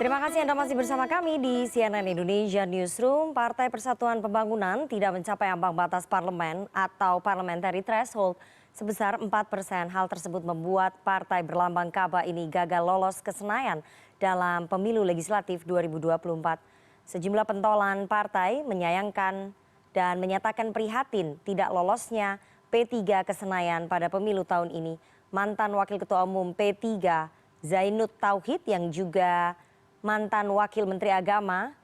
Terima kasih Anda masih bersama kami di CNN Indonesia Newsroom. Partai Persatuan Pembangunan tidak mencapai ambang batas parlemen atau parliamentary threshold sebesar 4%. Hal tersebut membuat partai berlambang Kaba ini gagal lolos ke Senayan dalam pemilu legislatif 2024. Sejumlah pentolan partai menyayangkan dan menyatakan prihatin tidak lolosnya P3 ke Senayan pada pemilu tahun ini. Mantan Wakil Ketua Umum P3 Zainud Tauhid yang juga mantan Wakil Menteri Agama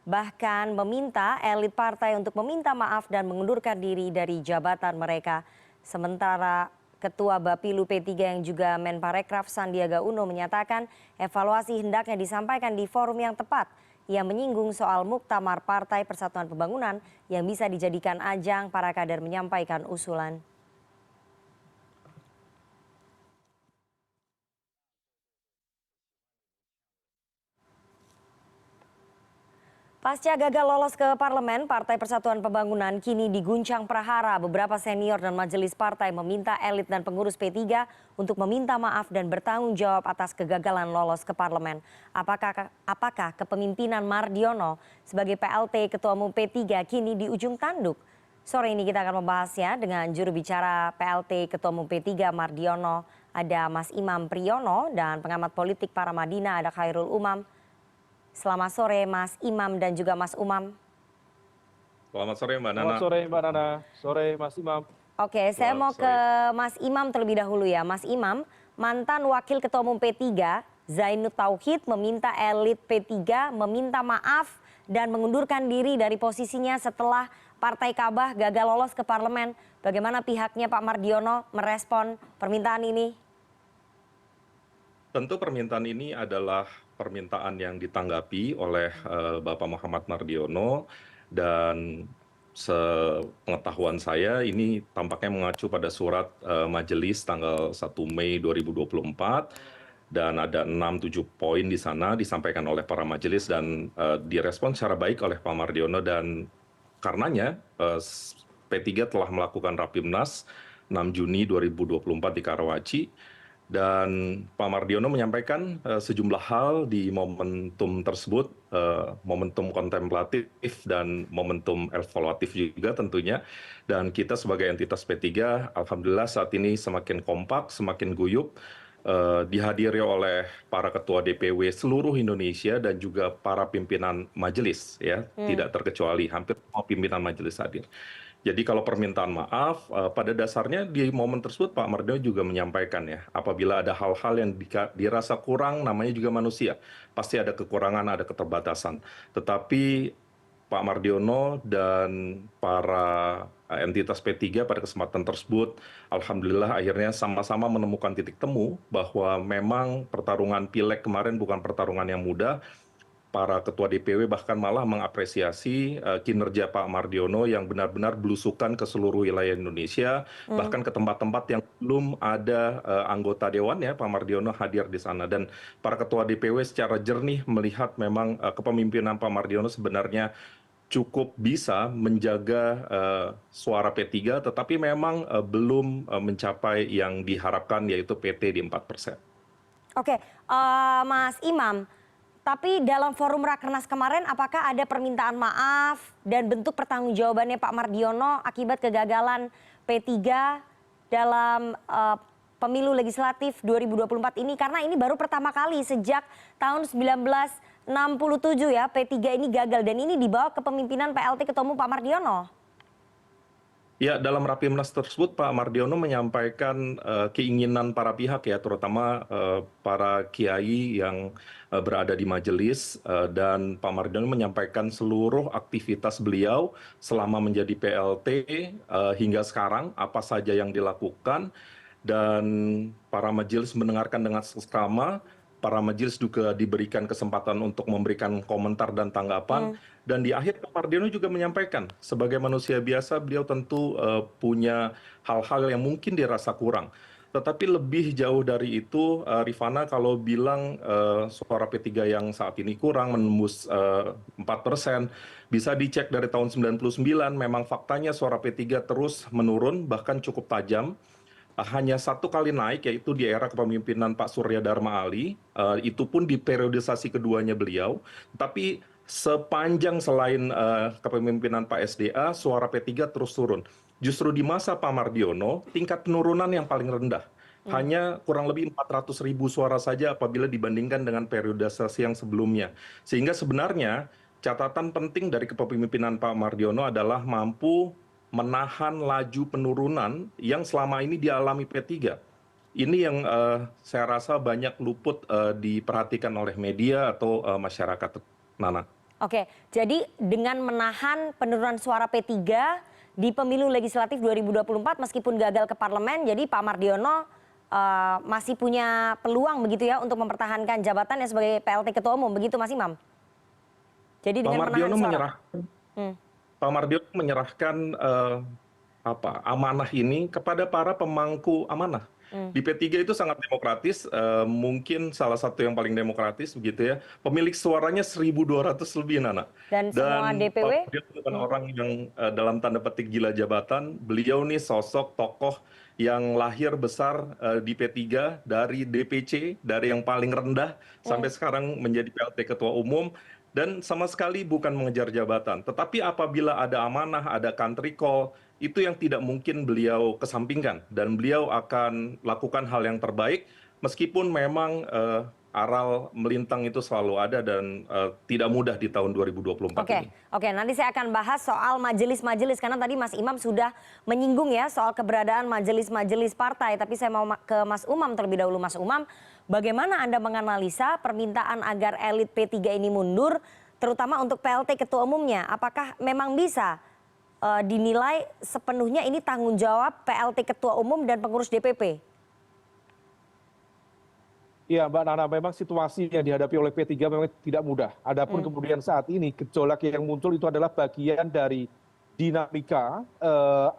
bahkan meminta elit partai untuk meminta maaf dan mengundurkan diri dari jabatan mereka. Sementara Ketua Bapilu P3 yang juga Menparekraf Sandiaga Uno menyatakan evaluasi hendaknya disampaikan di forum yang tepat. Ia menyinggung soal muktamar Partai Persatuan Pembangunan yang bisa dijadikan ajang para kader menyampaikan usulan. Pasca gagal lolos ke parlemen, Partai Persatuan Pembangunan kini diguncang prahara. Beberapa senior dan majelis partai meminta elit dan pengurus P3 untuk meminta maaf dan bertanggung jawab atas kegagalan lolos ke parlemen. Apakah kepemimpinan Mardiono sebagai PLT Ketua Umum P3 kini di ujung tanduk? Sore ini kita akan membahasnya dengan juru bicara PLT Ketua Umum P3 Mardiono. Ada Mas Imam Priyono dan pengamat politik Paramadina ada Khairul Umam. Selamat sore Mas Imam dan juga Mas Umam. Selamat sore Mbak Nana. Selamat sore Mbak Nana, sore Mas Imam. Oke, saya mau ke Mas Imam terlebih dahulu ya. Mas Imam, mantan Wakil Ketua Umum P3 Zainud Tauhid meminta elit P3 meminta maaf dan mengundurkan diri dari posisinya setelah Partai Kabah gagal lolos ke parlemen. Bagaimana pihaknya Pak Mardiono merespon permintaan ini? Tentu permintaan ini adalah permintaan yang ditanggapi oleh Bapak Muhammad Mardiono dan sepengetahuan saya ini tampaknya mengacu pada surat majelis tanggal 1 Mei 2024 dan ada 6-7 poin di sana disampaikan oleh para majelis dan direspon secara baik oleh Pak Mardiono dan karenanya P3 telah melakukan Rapimnas 6 Juni 2024 di Karawaci. Dan Pak Mardiono menyampaikan sejumlah hal di momentum tersebut, momentum kontemplatif dan momentum evaluatif juga tentunya. Dan kita sebagai entitas P3, alhamdulillah saat ini semakin kompak, semakin guyup, dihadiri oleh para ketua DPW seluruh Indonesia dan juga para pimpinan majelis, ya, tidak terkecuali hampir semua pimpinan majelis hadir. Jadi kalau permintaan maaf, pada dasarnya di momen tersebut Pak Mardiono juga menyampaikan ya, apabila ada hal-hal yang dirasa kurang, namanya juga manusia, pasti ada kekurangan, ada keterbatasan. Tetapi Pak Mardiono dan para entitas P3 pada kesempatan tersebut, alhamdulillah akhirnya sama-sama menemukan titik temu bahwa memang pertarungan pileg kemarin bukan pertarungan yang mudah. Para ketua DPW bahkan malah mengapresiasi kinerja Pak Mardiono yang benar-benar belusukan ke seluruh wilayah Indonesia, bahkan ke tempat-tempat yang belum ada anggota dewan ya, Pak Mardiono hadir di sana. Dan para ketua DPW secara jernih melihat memang kepemimpinan Pak Mardiono sebenarnya cukup bisa menjaga suara P3, tetapi memang belum mencapai yang diharapkan yaitu PT di 4%. Oke, Mas Imam. Tapi dalam forum Rakernas kemarin apakah ada permintaan maaf dan bentuk pertanggungjawabannya Pak Mardiono akibat kegagalan P3 dalam pemilu legislatif 2024 ini? Karena ini baru pertama kali sejak tahun 1967 ya P3 ini gagal dan ini dibawa ke kepemimpinan PLT Ketua Umum Pak Mardiono. Ya, dalam Rapimnas tersebut Pak Mardiono menyampaikan keinginan para pihak ya, terutama para kiai yang berada di majelis dan Pak Mardiono menyampaikan seluruh aktivitas beliau selama menjadi PLT hingga sekarang apa saja yang dilakukan dan para majelis mendengarkan dengan seksama. Para majelis juga diberikan kesempatan untuk memberikan komentar dan tanggapan. Dan di akhir Pak Mardiono juga menyampaikan, sebagai manusia biasa beliau tentu punya hal-hal yang mungkin dirasa kurang. Tetapi lebih jauh dari itu, Rifana kalau bilang suara P3 yang saat ini kurang, menembus 4%, bisa dicek dari tahun 99, memang faktanya suara P3 terus menurun, bahkan cukup tajam. hanya satu kali naik, yaitu di era kepemimpinan Pak Surya Dharma Ali, itu pun di periodisasi keduanya beliau. Tapi sepanjang selain kepemimpinan Pak SDA, suara P3 terus turun. Justru di masa Pak Mardiono, tingkat penurunan yang paling rendah. Hanya kurang lebih 400.000 suara saja apabila dibandingkan dengan periodisasi yang sebelumnya. Sehingga sebenarnya catatan penting dari kepemimpinan Pak Mardiono adalah mampu menahan laju penurunan yang selama ini dialami P3. Ini yang saya rasa banyak luput diperhatikan oleh media atau masyarakat, Nana. Oke, jadi dengan menahan penurunan suara P3 di pemilu legislatif 2024 meskipun gagal ke parlemen, jadi Pak Mardiono masih punya peluang begitu ya untuk mempertahankan jabatannya sebagai PLT Ketua Umum, begitu Mas Imam? Jadi Pak dengan menahan Mardiono suara. Pak Mardiono menyerahkan amanah ini kepada para pemangku amanah. Di P3 itu sangat demokratis, mungkin salah satu yang paling demokratis begitu ya. Pemilik suaranya 1.200 lebih, Nana. Dan semua Dan DPW? Pak Mardiono bukan orang yang dalam tanda petik gila jabatan. Beliau nih sosok tokoh yang lahir besar di P3 dari DPC, dari yang paling rendah sampai sekarang menjadi PLT Ketua Umum. Dan sama sekali bukan mengejar jabatan. Tetapi apabila ada amanah, ada country call, itu yang tidak mungkin beliau kesampingkan. Dan beliau akan lakukan hal yang terbaik, meskipun memang aral melintang itu selalu ada dan tidak mudah di tahun 2024 ini. Oke, nanti saya akan bahas soal majelis-majelis karena tadi Mas Imam sudah menyinggung ya soal keberadaan majelis-majelis partai. Tapi saya mau ke Mas Umam terlebih dahulu. Mas Umam, bagaimana Anda menganalisa permintaan agar elit P3 ini mundur, terutama untuk PLT Ketua Umumnya? Apakah memang bisa dinilai sepenuhnya ini tanggung jawab PLT Ketua Umum dan pengurus DPP? Iya, Mbak Nana, memang situasi yang dihadapi oleh P3 memang tidak mudah. Adapun kemudian saat ini gejolak yang muncul itu adalah bagian dari dinamika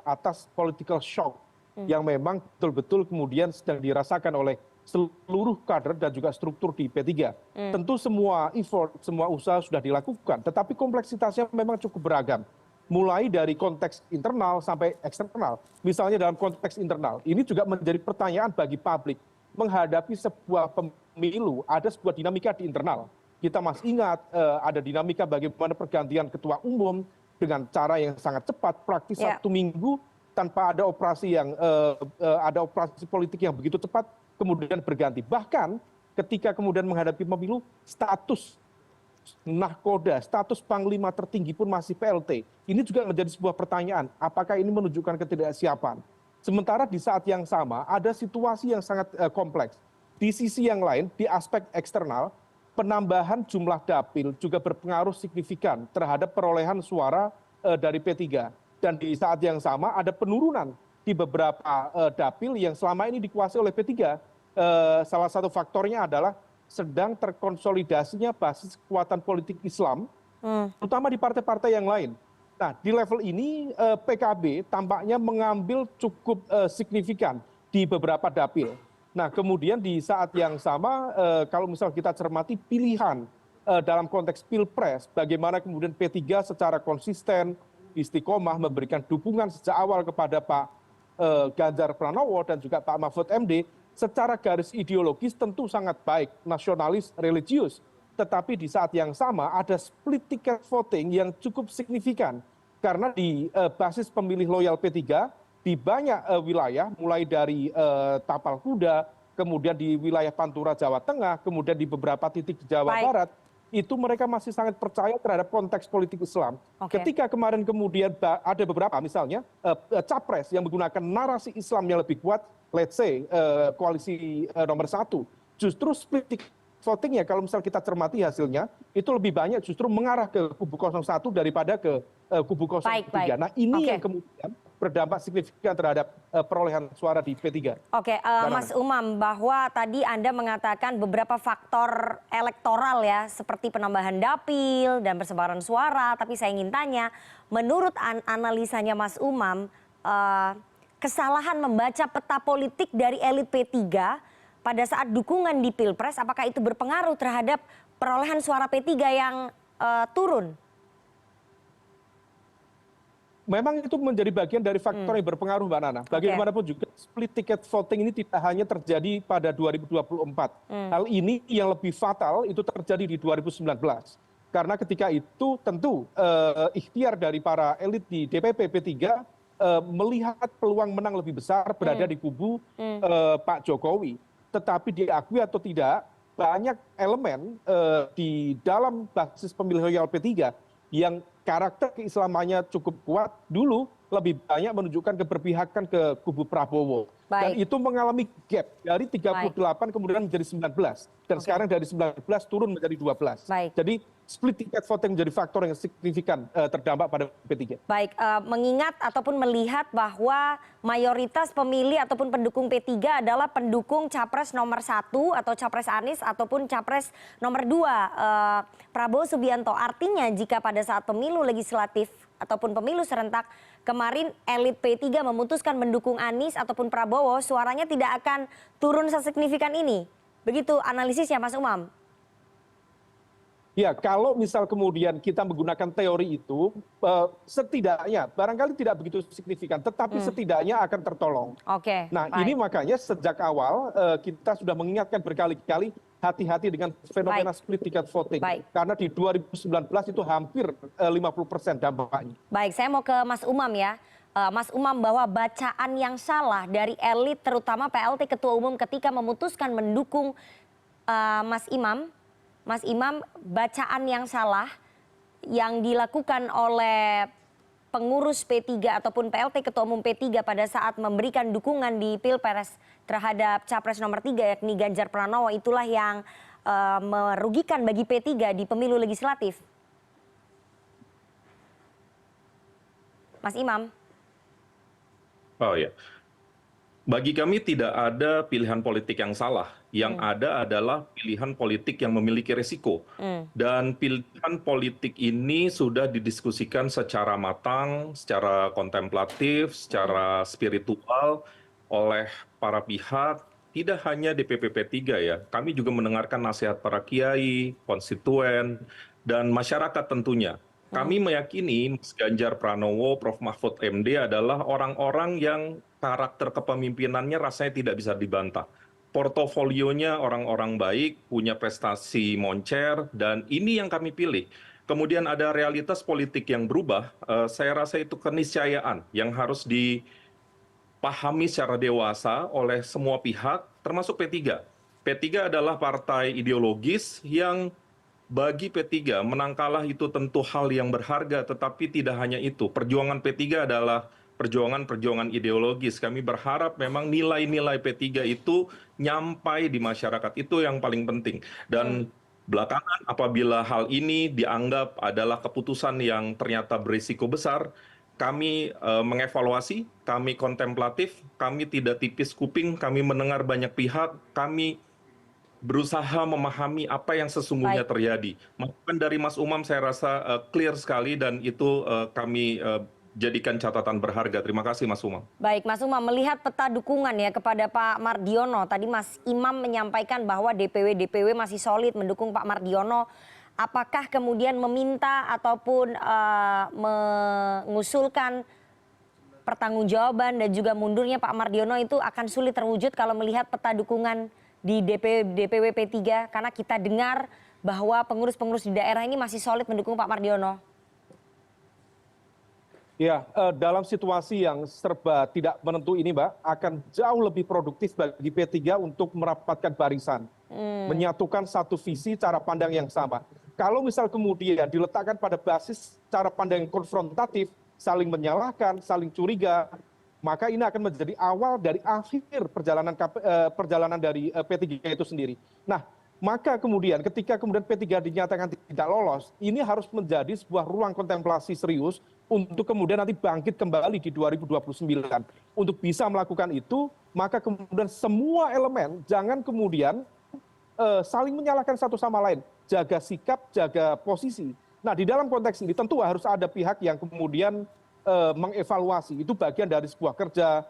atas political shock yang memang betul-betul kemudian sedang dirasakan oleh seluruh kader dan juga struktur di P3. Tentu semua effort, semua usaha sudah dilakukan, tetapi kompleksitasnya memang cukup beragam. Mulai dari konteks internal sampai eksternal. Misalnya dalam konteks internal, ini juga menjadi pertanyaan bagi publik. Menghadapi sebuah pemilu, ada sebuah dinamika di internal. Kita masih ingat ada dinamika bagaimana pergantian ketua umum dengan cara yang sangat cepat, praktis 1 minggu tanpa ada operasi politik yang begitu cepat, kemudian berganti. Bahkan ketika kemudian menghadapi pemilu, status nahkoda, status panglima tertinggi pun masih PLT. Ini juga menjadi sebuah pertanyaan, apakah ini menunjukkan ketidaksiapan? Sementara di saat yang sama ada situasi yang sangat kompleks. Di sisi yang lain, di aspek eksternal, penambahan jumlah dapil juga berpengaruh signifikan terhadap perolehan suara dari P3. Dan di saat yang sama ada penurunan di beberapa dapil yang selama ini dikuasai oleh P3. Salah satu faktornya adalah sedang terkonsolidasinya basis kekuatan politik Islam, terutama di partai-partai yang lain. Nah, di level ini PKB tampaknya mengambil cukup signifikan di beberapa dapil. Nah, kemudian di saat yang sama, kalau misal kita cermati pilihan dalam konteks pilpres, bagaimana kemudian P3 secara konsisten, istiqomah memberikan dukungan sejak awal kepada Pak Ganjar Pranowo dan juga Pak Mahfud MD, secara garis ideologis tentu sangat baik, nasionalis, religius. Tetapi di saat yang sama ada split ticket voting yang cukup signifikan. Karena di basis pemilih loyal P3 di banyak wilayah, mulai dari Tapal Kuda, kemudian di wilayah Pantura Jawa Tengah, kemudian di beberapa titik di Jawa Barat, itu mereka masih sangat percaya terhadap konteks politik Islam. Ketika kemarin kemudian ada beberapa misalnya capres yang menggunakan narasi Islam yang lebih kuat, let's say koalisi nomor 1, justru split ticket voting ya kalau misal kita cermati hasilnya itu lebih banyak justru mengarah ke kubu 01 daripada ke kubu 03. Nah ini yang kemudian berdampak signifikan terhadap perolehan suara di P3. Mas Umam, bahwa tadi Anda mengatakan beberapa faktor elektoral ya seperti penambahan dapil dan persebaran suara, tapi saya ingin tanya, menurut analisanya Mas Umam, kesalahan membaca peta politik dari elit P3 pada saat dukungan di Pilpres, apakah itu berpengaruh terhadap perolehan suara P3 yang turun? memang itu menjadi bagian dari faktor yang berpengaruh, Mbak Nana. Bagaimanapun juga split ticket voting ini tidak hanya terjadi pada 2024. Hal ini yang lebih fatal itu terjadi di 2019. Karena ketika itu tentu ikhtiar dari para elit di DPP P3 melihat peluang menang lebih besar berada di kubu Pak Jokowi. Tetapi diakui atau tidak, banyak elemen di dalam basis pemilih loyal P3 yang karakter keislamannya cukup kuat dulu lebih banyak menunjukkan keberpihakan ke kubu Prabowo. Dan itu mengalami gap dari 38 kemudian menjadi 19. Dan sekarang dari 19 turun menjadi 12. Jadi split ticket voting menjadi faktor yang signifikan terdampak pada P3. Baik, mengingat ataupun melihat bahwa mayoritas pemilih ataupun pendukung P3 adalah pendukung capres nomor 1 atau capres Anies ataupun capres nomor 2 Prabowo Subianto. Artinya jika pada saat pemilu legislatif ataupun pemilu serentak kemarin elit P3 memutuskan mendukung Anies ataupun Prabowo, suaranya tidak akan turun sesignifikan ini. Begitu analisisnya Mas Umam. Ya, kalau misal kemudian kita menggunakan teori itu, setidaknya barangkali tidak begitu signifikan, tetapi setidaknya akan tertolong. Nah, ini makanya sejak awal kita sudah mengingatkan berkali-kali hati-hati dengan fenomena split ticket voting. Karena di 2019 itu hampir 50% dampaknya. Baik, saya mau ke Mas Umam ya. Mas Umam, bahwa bacaan yang salah dari elit terutama PLT Ketua Umum ketika memutuskan mendukung Mas Imam, bacaan yang salah yang dilakukan oleh pengurus P3 ataupun PLT Ketua Umum P3 pada saat memberikan dukungan di Pilpres terhadap capres nomor 3 yakni Ganjar Pranowo, itulah yang merugikan bagi P3 di pemilu legislatif. Mas Imam. Oh ya, bagi kami tidak ada pilihan politik yang salah. Yang ada adalah pilihan politik yang memiliki resiko. Dan pilihan politik ini sudah didiskusikan secara matang, secara kontemplatif, secara spiritual oleh para pihak. Tidak hanya DPP P3 ya, kami juga mendengarkan nasihat para kiai, konstituen, dan masyarakat tentunya. Kami meyakini Mas Ganjar Pranowo, Prof. Mahfud MD adalah orang-orang yang karakter kepemimpinannya rasanya tidak bisa dibantah. Portofolionya orang-orang baik, punya prestasi moncer, dan ini yang kami pilih. Kemudian ada realitas politik yang berubah, saya rasa itu keniscayaan yang harus dipahami secara dewasa oleh semua pihak, termasuk P3. P3 adalah partai ideologis yang bagi P3 menang kalah itu tentu hal yang berharga, tetapi tidak hanya itu. Perjuangan P3 adalah perjuangan ideologis. Kami berharap memang nilai-nilai P3 itu nyampai di masyarakat, itu yang paling penting. Dan belakangan apabila hal ini dianggap adalah keputusan yang ternyata berisiko besar, kami mengevaluasi, kami kontemplatif, kami tidak tipis kuping, kami mendengar banyak pihak, kami berusaha memahami apa yang sesungguhnya terjadi. Masukan dari Mas Umam saya rasa clear sekali dan itu kami jadikan catatan berharga. Terima kasih Mas Umam. Baik Mas Umam, melihat peta dukungan ya kepada Pak Mardiono, tadi Mas Imam menyampaikan bahwa DPW masih solid mendukung Pak Mardiono. Apakah kemudian meminta ataupun mengusulkan pertanggungjawaban dan juga mundurnya Pak Mardiono itu akan sulit terwujud kalau melihat peta dukungan di DPW P3, karena kita dengar bahwa pengurus-pengurus di daerah ini masih solid mendukung Pak Mardiono? Ya, dalam situasi yang serba tidak menentu ini, Mbak, akan jauh lebih produktif bagi P3 untuk merapatkan barisan, menyatukan satu visi cara pandang yang sama. Kalau misal kemudian diletakkan pada basis cara pandang yang konfrontatif, saling menyalahkan, saling curiga, maka ini akan menjadi awal dari akhir perjalanan dari P3 itu sendiri. Nah, maka kemudian ketika kemudian P3 dinyatakan tidak lolos, ini harus menjadi sebuah ruang kontemplasi serius untuk kemudian nanti bangkit kembali di 2029. Untuk bisa melakukan itu, maka kemudian semua elemen jangan kemudian saling menyalahkan satu sama lain, jaga sikap, jaga posisi. Nah, di dalam konteks ini tentu harus ada pihak yang kemudian mengevaluasi, itu bagian dari sebuah kerja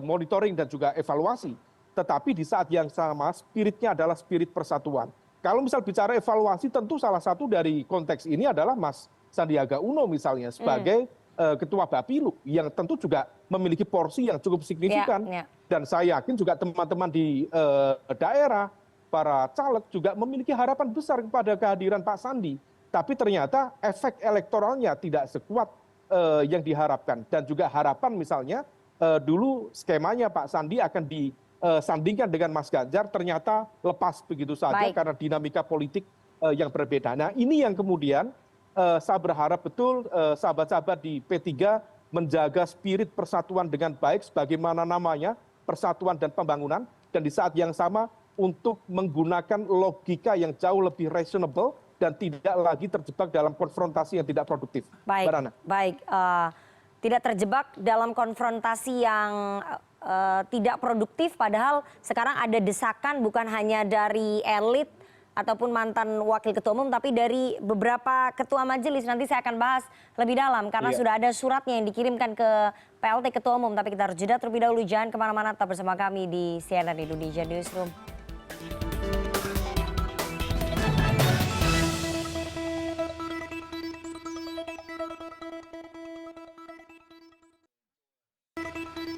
monitoring dan juga evaluasi. Tetapi di saat yang sama spiritnya adalah spirit persatuan. Kalau misal bicara evaluasi, tentu salah satu dari konteks ini adalah Mas Sandiaga Uno misalnya sebagai Ketua Bapilu yang tentu juga memiliki porsi yang cukup signifikan. Dan saya yakin juga teman-teman di daerah, para caleg juga memiliki harapan besar kepada kehadiran Pak Sandi. Tapi ternyata efek elektoralnya tidak sekuat yang diharapkan. Dan juga harapan misalnya dulu skemanya Pak Sandi akan disandingkan dengan Mas Ganjar, ternyata lepas begitu saja karena dinamika politik yang berbeda. Nah ini yang kemudian saya berharap betul sahabat-sahabat di P3 menjaga spirit persatuan dengan baik sebagaimana namanya, persatuan dan pembangunan, dan di saat yang sama untuk menggunakan logika yang jauh lebih reasonable dan tidak lagi terjebak dalam konfrontasi yang tidak produktif. Baik, tidak terjebak dalam konfrontasi yang tidak produktif, padahal sekarang ada desakan bukan hanya dari elit ataupun mantan wakil ketua umum, tapi dari beberapa ketua majelis. Nanti saya akan bahas lebih dalam karena sudah ada suratnya yang dikirimkan ke PLT ketua umum. Tapi kita harus jeda terlebih dahulu, jangan kemana-mana, tetap bersama kami di CNN Indonesia Newsroom.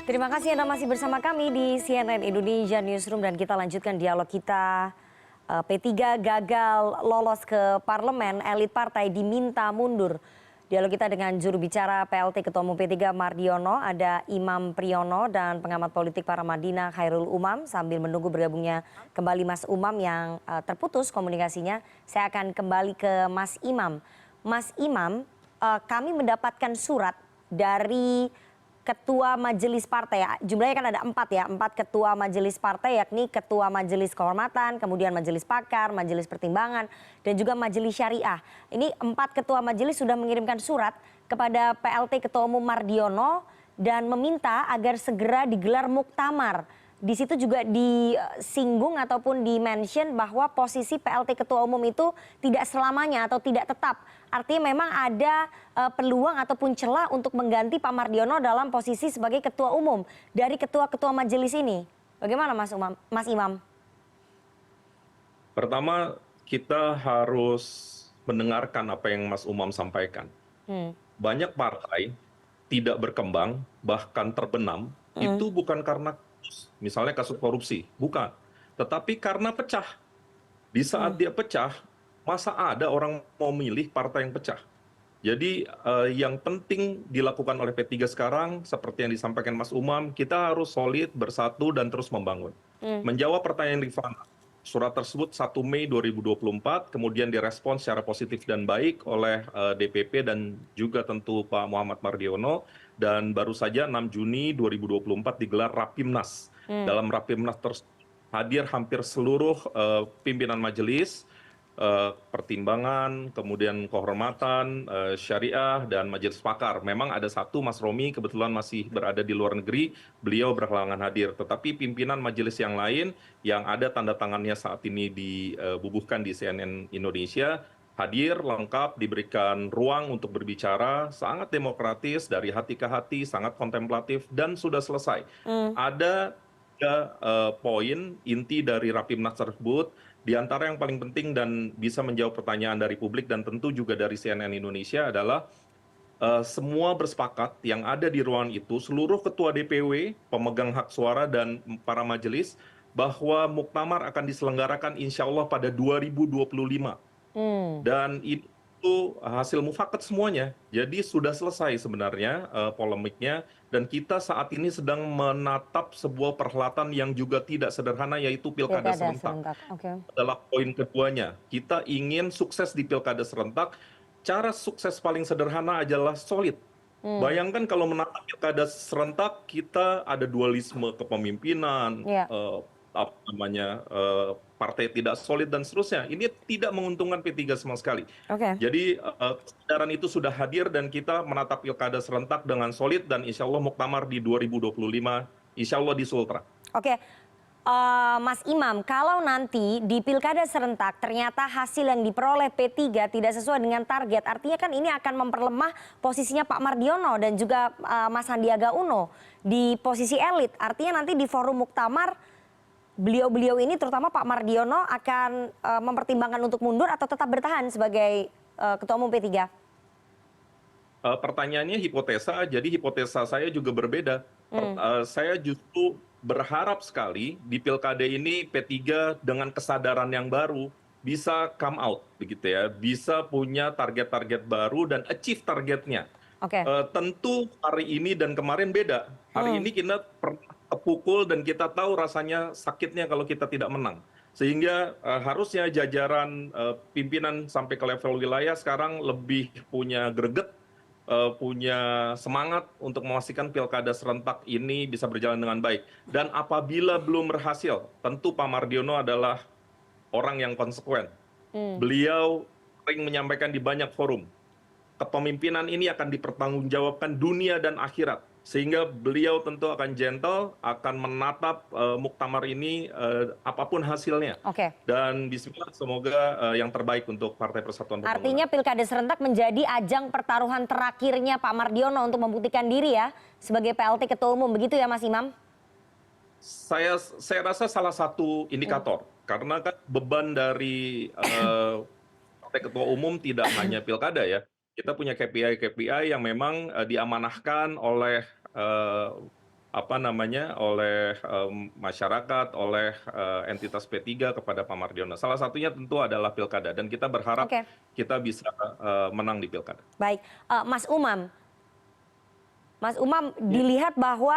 Terima kasih Anda masih bersama kami di CNN Indonesia Newsroom, dan kita lanjutkan dialog kita. P3 gagal lolos ke parlemen, elit partai diminta mundur. Dialog kita dengan juru bicara PLT Ketua Umum P3 Mardiono, ada Imam Priyono dan pengamat politik Paramadina Khairul Umam. Sambil menunggu bergabungnya kembali Mas Umam yang terputus komunikasinya, saya akan kembali ke Mas Imam. Mas Imam, kami mendapatkan surat dari ketua majelis partai, jumlahnya kan ada 4 ya, 4 ketua majelis partai, yakni ketua majelis kehormatan, kemudian majelis pakar, majelis pertimbangan, dan juga majelis syariah. Ini 4 ketua majelis sudah mengirimkan surat kepada PLT Ketua Umum Mardiono dan meminta agar segera digelar muktamar. Di situ juga disinggung ataupun di-mention bahwa posisi PLT Ketua Umum itu tidak selamanya atau tidak tetap. Artinya memang ada peluang ataupun celah untuk mengganti Pak Mardiono dalam posisi sebagai Ketua Umum dari ketua-ketua majelis ini. Bagaimana Mas Imam? Pertama, kita harus mendengarkan apa yang Mas Umam sampaikan. Banyak partai tidak berkembang, bahkan terbenam, itu bukan karena misalnya kasus korupsi, bukan. Tetapi karena pecah. Di saat dia pecah, masa ada orang mau milih partai yang pecah? Jadi yang penting dilakukan oleh P3 sekarang, seperti yang disampaikan Mas Umam, kita harus solid, bersatu, dan terus membangun. Menjawab pertanyaan Rifana, surat tersebut 1 Mei 2024, kemudian direspons secara positif dan baik oleh DPP dan juga tentu Pak Muhammad Mardiono. Dan baru saja 6 Juni 2024 digelar Rapimnas. Dalam Rapimnas tersebut hadir hampir seluruh pimpinan majelis, pertimbangan, kemudian kehormatan, syariah, dan majelis pakar. Memang ada satu, Mas Romi, kebetulan masih berada di luar negeri, beliau berhalangan hadir. Tetapi pimpinan majelis yang lain yang ada tanda tangannya saat ini dibubuhkan di CNN Indonesia, hadir lengkap, diberikan ruang untuk berbicara, sangat demokratis, dari hati ke hati, sangat kontemplatif, dan sudah selesai. Ada 3 poin inti dari Rapimnas tersebut, di antara yang paling penting dan bisa menjawab pertanyaan dari publik dan tentu juga dari CNN Indonesia adalah semua bersepakat yang ada di ruangan itu, seluruh ketua DPW, pemegang hak suara, dan para majelis, bahwa muktamar akan diselenggarakan insya Allah pada 2025. Dan itu hasil mufakat semuanya. Jadi sudah selesai sebenarnya polemiknya. Dan kita saat ini sedang menatap sebuah perhelatan yang juga tidak sederhana, yaitu pilkada serentak. Adalah poin keduanya. Kita ingin sukses di pilkada serentak. Cara sukses paling sederhana adalah solid. Bayangkan kalau menatap pilkada serentak, kita ada dualisme kepemimpinan, apa namanya, partai tidak solid dan seterusnya. Ini tidak menguntungkan P3 sama sekali. Jadi kesadaran itu sudah hadir dan kita menatap pilkada serentak dengan solid dan insya Allah muktamar di 2025, insya Allah di Sultra. Mas Imam, kalau nanti di pilkada serentak ternyata hasil yang diperoleh P3 tidak sesuai dengan target, artinya kan ini akan memperlemah posisinya Pak Mardiono dan juga Mas Sandiaga Uno di posisi elit. Artinya nanti di forum muktamar, beliau-beliau ini terutama Pak Mardiono akan mempertimbangkan untuk mundur atau tetap bertahan sebagai Ketua Umum P3? Pertanyaannya hipotesa, jadi hipotesa saya juga berbeda. Saya justru berharap sekali di pilkada ini P3 dengan kesadaran yang baru bisa come out begitu ya, bisa punya target-target baru dan achieve targetnya. Oke. Tentu hari ini dan kemarin beda. Hari ini kita pernah kepukul dan kita tahu rasanya sakitnya kalau kita tidak menang. Sehingga harusnya jajaran pimpinan sampai ke level wilayah sekarang lebih punya greget, punya semangat untuk memastikan pilkada serentak ini bisa berjalan dengan baik. Dan apabila belum berhasil, tentu Pak Mardiono adalah orang yang konsekuen. Beliau sering menyampaikan di banyak forum, kepemimpinan ini akan dipertanggungjawabkan dunia dan akhirat. Sehingga beliau tentu akan gentle, akan menatap muktamar ini apapun hasilnya. Oke. Dan bismillah semoga yang terbaik untuk Partai Persatuan Pembangunan. Artinya pilkada serentak menjadi ajang pertaruhan terakhirnya Pak Mardiono untuk membuktikan diri ya sebagai PLT Ketua Umum, begitu ya Mas Imam? Saya rasa salah satu indikator, karena kan beban dari Partai Ketua Umum tidak hanya pilkada ya. Kita punya KPI yang memang diamanahkan oleh oleh masyarakat, oleh entitas P3 kepada Pak Mardiono. Salah satunya tentu adalah pilkada, dan kita berharap kita bisa menang di pilkada. Baik, Mas Umam, dilihat bahwa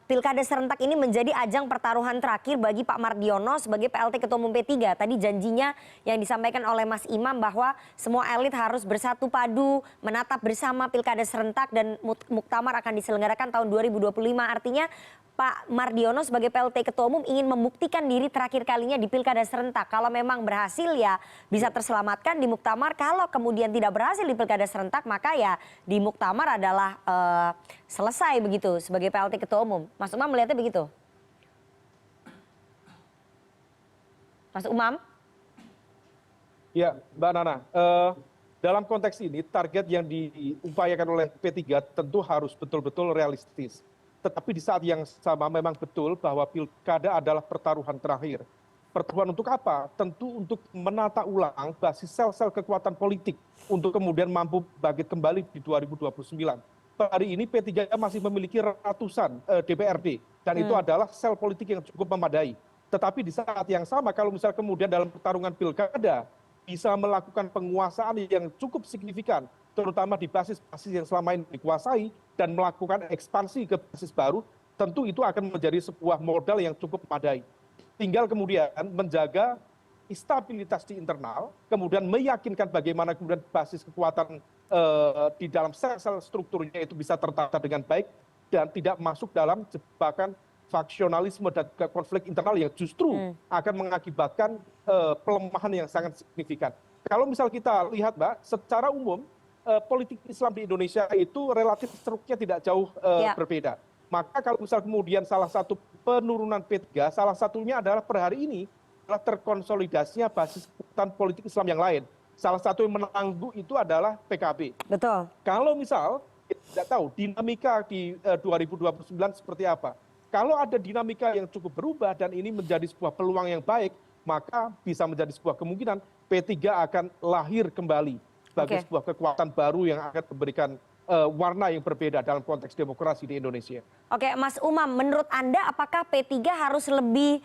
pilkada serentak ini menjadi ajang pertaruhan terakhir bagi Pak Mardiono sebagai PLT Ketua Umum P3. Tadi janjinya yang disampaikan oleh Mas Imam bahwa semua elit harus bersatu padu, menatap bersama pilkada serentak dan muktamar akan diselenggarakan tahun 2025. Artinya Pak Mardiono sebagai PLT Ketua Umum ingin membuktikan diri terakhir kalinya di pilkada serentak. Kalau memang berhasil ya bisa terselamatkan di muktamar. Kalau kemudian tidak berhasil di pilkada serentak maka ya di muktamar adalah selesai begitu sebagai PLT Ketua Umum. Mas Umam melihatnya begitu? Mas Umam? Ya, Mbak Nana, dalam konteks ini target yang diupayakan oleh P3 tentu harus betul-betul realistis. Tetapi di saat yang sama memang betul bahwa pilkada adalah pertaruhan terakhir. Pertaruhan untuk apa? Tentu untuk menata ulang basis sel-sel kekuatan politik untuk kemudian mampu bangkit kembali di 2029. Hari ini P3 masih memiliki ratusan DPRD dan itu adalah sel politik yang cukup memadai. Tetapi di saat yang sama kalau misal kemudian dalam pertarungan pilkada bisa melakukan penguasaan yang cukup signifikan, terutama di basis-basis yang selama ini dikuasai dan melakukan ekspansi ke basis baru, tentu itu akan menjadi sebuah modal yang cukup memadai. Tinggal kemudian menjaga stabilitas di internal, kemudian meyakinkan bagaimana kemudian basis kekuatan di dalam sel-sel strukturnya itu bisa tertata dengan baik dan tidak masuk dalam jebakan faksionalisme dan konflik internal yang justru akan mengakibatkan pelemahan yang sangat signifikan. Kalau misal kita lihat Mbak, secara umum politik Islam di Indonesia itu relatif struknya tidak jauh berbeda. Maka kalau misal kemudian salah satu penurunan P3, salah satunya adalah per hari ini adalah terkonsolidasinya basis kekuatan politik Islam yang lain. Salah satu yang menangguh itu adalah PKB. Betul. Kalau misal kita tidak tahu dinamika di 2029 seperti apa. Kalau ada dinamika yang cukup berubah dan ini menjadi sebuah peluang yang baik, maka bisa menjadi sebuah kemungkinan P3 akan lahir kembali sebagai sebuah kekuatan baru yang akan memberikan warna yang berbeda dalam konteks demokrasi di Indonesia. Oke, Mas Umam, menurut Anda apakah P3 harus lebih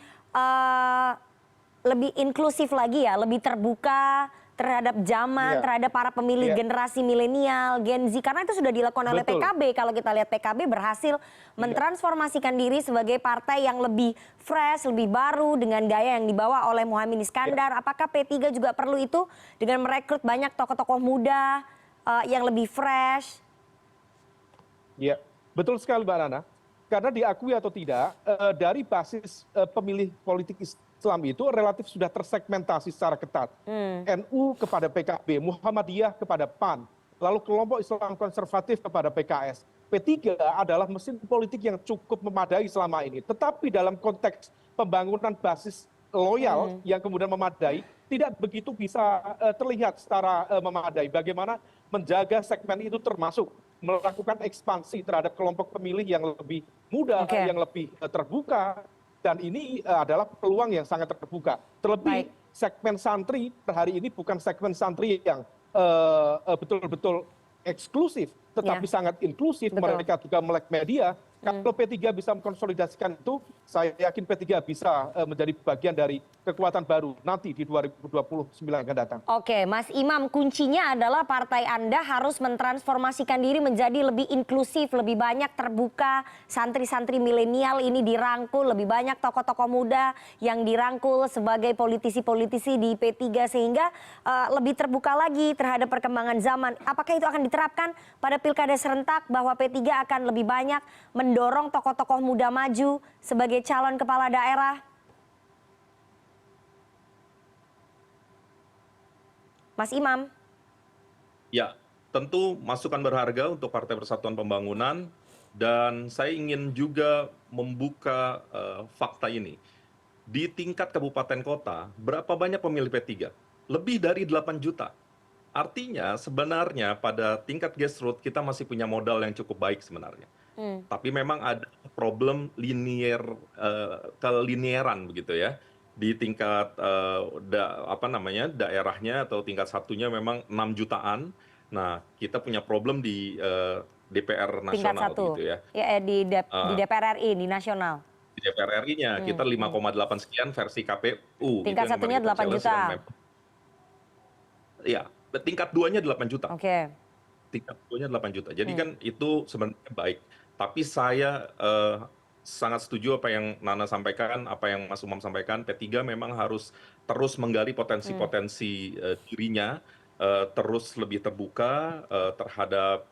inklusif lagi ya, lebih terbuka terhadap zaman, terhadap para pemilih generasi milenial, Gen Z, karena itu sudah dilakukan oleh PKB. Kalau kita lihat PKB berhasil mentransformasikan diri sebagai partai yang lebih fresh, lebih baru dengan gaya yang dibawa oleh Muhaimin Iskandar. Apakah P3 juga perlu itu dengan merekrut banyak tokoh-tokoh muda yang lebih fresh? Ya, betul sekali Mbak Nana. Karena diakui atau tidak, dari basis pemilih politik Islam itu relatif sudah tersegmentasi secara ketat. NU kepada PKB, Muhammadiyah kepada PAN, lalu kelompok Islam konservatif kepada PKS. P3 adalah mesin politik yang cukup memadai selama ini. Tetapi dalam konteks pembangunan basis loyal yang kemudian memadai, tidak begitu bisa terlihat secara memadai. Bagaimana menjaga segmen itu termasuk melakukan ekspansi terhadap kelompok pemilih yang lebih muda, yang lebih terbuka. Dan ini adalah peluang yang sangat terbuka. Terlebih segmen santri per hari ini bukan segmen santri yang betul-betul eksklusif, tetapi sangat inklusif. Betul. Mereka juga melek media. Kalau P3 bisa mengkonsolidasikan itu, saya yakin P3 bisa menjadi bagian dari kekuatan baru nanti di 2029 akan datang. Oke, Mas Imam, kuncinya adalah partai Anda harus mentransformasikan diri menjadi lebih inklusif, lebih banyak terbuka, santri-santri milenial ini dirangkul, lebih banyak tokoh-tokoh muda yang dirangkul sebagai politisi-politisi di P3 sehingga lebih terbuka lagi terhadap perkembangan zaman. Apakah itu akan diterapkan pada pilkada serentak bahwa P3 akan lebih banyak mendorong tokoh-tokoh muda maju sebagai calon kepala daerah? Mas Imam. Ya, tentu masukan berharga untuk Partai Persatuan Pembangunan dan saya ingin juga membuka fakta ini. Di tingkat kabupaten kota, berapa banyak pemilih P3? Lebih dari 8 juta. Artinya sebenarnya pada tingkat grassroots kita masih punya modal yang cukup baik sebenarnya. Tapi memang ada problem kelinieran begitu ya. Di tingkat daerahnya atau tingkat satunya memang 6 jutaan. Nah, kita punya problem di DPR Tingkat nasional satu. gitu ya. Di DPR RI, di nasional. Di DPR RI-nya kita 5,8 sekian versi KPU. Tingkat satunya 8 juta. Iya, tingkat 2-nya 8 juta. Oke. Tingkat 2-nya 8 juta. Jadi kan itu sebenarnya baik. Tapi saya sangat setuju apa yang Nana sampaikan, apa yang Mas Umam sampaikan. P3 memang harus terus menggali potensi-potensi dirinya, terus lebih terbuka terhadap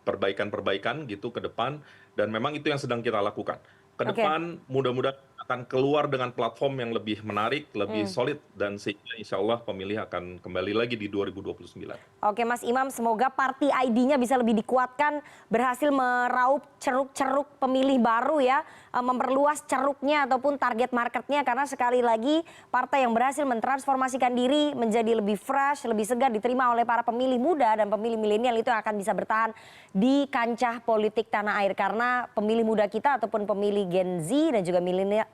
perbaikan-perbaikan gitu ke depan. Dan memang itu yang sedang kita lakukan. Ke depan mudah-mudahan akan keluar dengan platform yang lebih menarik, lebih solid, dan sehingga insya Allah pemilih akan kembali lagi di 2029. Oke Mas Imam, semoga party ID-nya bisa lebih dikuatkan, berhasil meraup ceruk-ceruk pemilih baru ya, memperluas ceruknya ataupun target marketnya, karena sekali lagi partai yang berhasil mentransformasikan diri menjadi lebih fresh, lebih segar diterima oleh para pemilih muda dan pemilih milenial itu akan bisa bertahan di kancah politik tanah air. Karena pemilih muda kita ataupun pemilih Gen Z dan juga milenial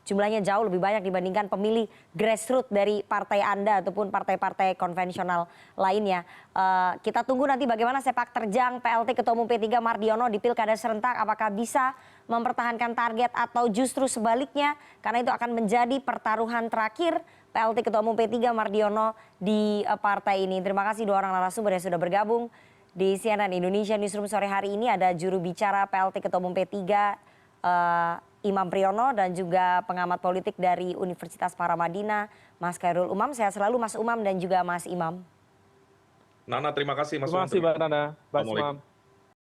jumlahnya jauh lebih banyak dibandingkan pemilih grassroots dari partai Anda ataupun partai-partai konvensional lainnya. Kita tunggu nanti bagaimana sepak terjang PLT Ketua Umum P3 Mardiono di Pilkada serentak, apakah bisa mempertahankan target atau justru sebaliknya, karena itu akan menjadi pertaruhan terakhir PLT Ketua Umum P3 Mardiono di partai ini. Terima kasih dua orang narasumber yang sudah bergabung di CNN Indonesia Newsroom sore hari ini. Ada juru bicara PLT Ketua Umum P3 Imam Priyono dan juga pengamat politik dari Universitas Paramadina, Mas Khairul Umam. Sehat selalu Mas Umam dan juga Mas Imam. Nana, terima kasih Mas Umam. Terima kasih Mbak Nana, Mas Umam.